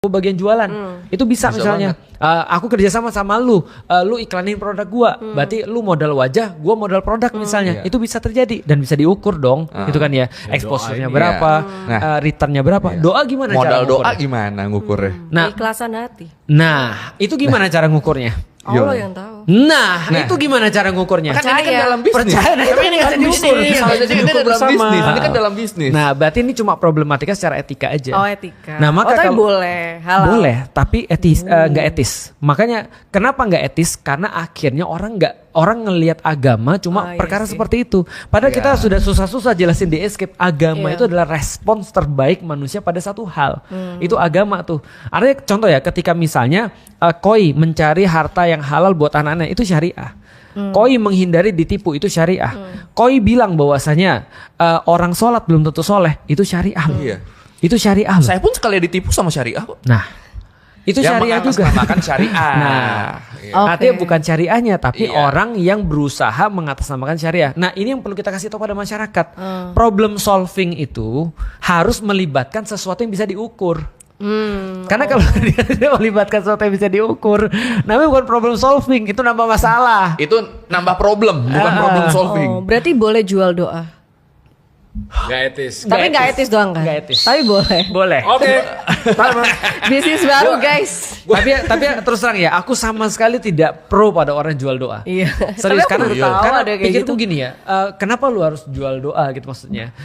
bagian jualan itu bisa misalnya aku kerjasama sama lu iklanin produk gua berarti lu modal wajah gua modal produk misalnya itu bisa terjadi dan bisa diukur dong itu kan ya exposure-nya berapa returnnya berapa doa gimana modal cara ngukurnya? Doa gimana ngukurnya Ikhlasan hati. Nah itu gimana cara ngukurnya? Allah yang tahu. Nah, itu gimana cara ngukurnya? Kan ini kan dalam bisnis. Percaya, nah, Tapi ini kan diukur. Ini dalam bisnis. Ini kan dalam bisnis. Nah, berarti ini cuma problematika secara etika aja. Oh, etika. Nah, maka tapi kalau boleh, halal. boleh, tapi nggak etis. Makanya kenapa nggak etis? Karena akhirnya orang ngelihat agama cuma perkara seperti itu. Padahal kita sudah susah-susah jelasin di Escape agama itu adalah respons terbaik manusia pada satu hal. Itu agama tuh. Artinya contoh ya, ketika misalnya Koi mencari harta yang halal buat anak-anak itu syariah. Koi menghindari ditipu itu syariah. Koi bilang bahwasanya orang sholat belum tentu soleh itu syariah. Itu syariah. Saya pun sekali ditipu sama syariah kok. Nah, itu syariah juga. Makan syariah. Artinya bukan syariahnya tapi orang yang berusaha mengatasnamakan syariah. Nah, ini yang perlu kita kasih tahu pada masyarakat. Problem solving itu harus melibatkan sesuatu yang bisa diukur. Karena kalau dia melibatkan sesuatu yang bisa diukur, namanya bukan problem solving, itu nambah masalah. Itu nambah problem, bukan problem solving. Oh, berarti boleh jual doa. Gak etis. Tapi gak etis doang kan? Gak etis. Tapi boleh. Boleh. Oke. Bisnis baru guys. tapi terus terang ya, aku sama sekali tidak pro pada orang jual doa. Iya. Serius, Tapi aku baru tahu karena ada kayak pikirku gitu. gini ya, kenapa lu harus jual doa gitu maksudnya?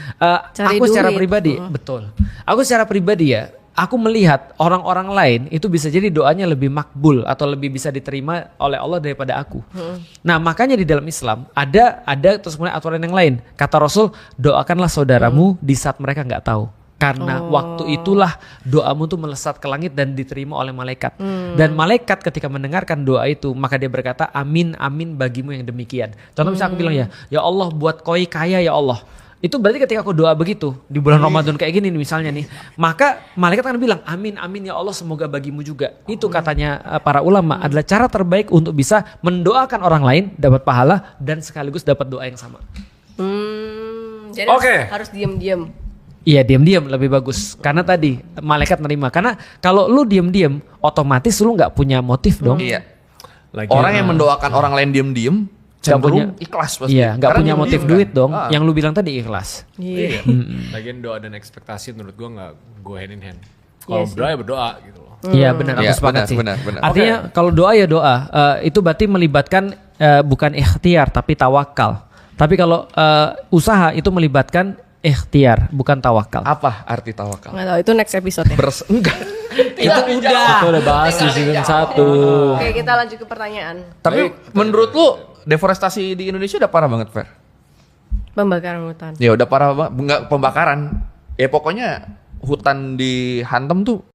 Cari Aku secara duit. pribadi, betul. Aku secara pribadi ya, aku melihat orang-orang lain itu bisa jadi doanya lebih makbul atau lebih bisa diterima oleh Allah daripada aku. Nah, makanya di dalam Islam ada terus kemudian aturan yang lain. Kata Rasul, doakanlah saudaramu di saat mereka nggak tahu. Karena waktu itulah doamu tuh melesat ke langit dan diterima oleh malaikat. Dan malaikat ketika mendengarkan doa itu, maka dia berkata, amin, amin bagimu yang demikian. Contoh misalnya aku bilang ya Allah buat Koi kaya ya Allah. Itu berarti ketika aku doa begitu di bulan Ramadan kayak gini nih misalnya nih, maka malaikat akan bilang amin amin ya Allah semoga bagimu juga. Itu katanya para ulama adalah cara terbaik untuk bisa mendoakan orang lain dapat pahala dan sekaligus dapat doa yang sama. Jadi harus diam-diam. Iya diam-diam lebih bagus karena tadi malaikat nerima. Karena kalau lu diam-diam otomatis lu nggak punya motif dong. Iya. Orang yang mendoakan orang lain diam-diam Gak punya ikhlas pasti. Iya, nggak punya motif diem, duit kan? dong. Yang lu bilang tadi ikhlas. Iya. Lagian doa dan ekspektasi menurut gue gak go hand in hand. Kalau Yes. berdoa ya berdoa gitu loh. Iya benar, aku Iya, sepakat benar, sih. benar. Artinya kalau doa ya doa, itu berarti melibatkan bukan ikhtiar tapi tawakal. Tapi kalau usaha itu melibatkan ikhtiar bukan tawakal. Apa arti tawakal? Nggak tahu, itu next episode ya. Enggak. Itu udah. Itu udah bahas di season 1. Oke, kita lanjut ke pertanyaan. Tapi menurut lu deforestasi di Indonesia udah parah banget, Fer? Pembakaran hutan. Ya udah parah banget, enggak pembakaran. Ya pokoknya hutan dihantam tuh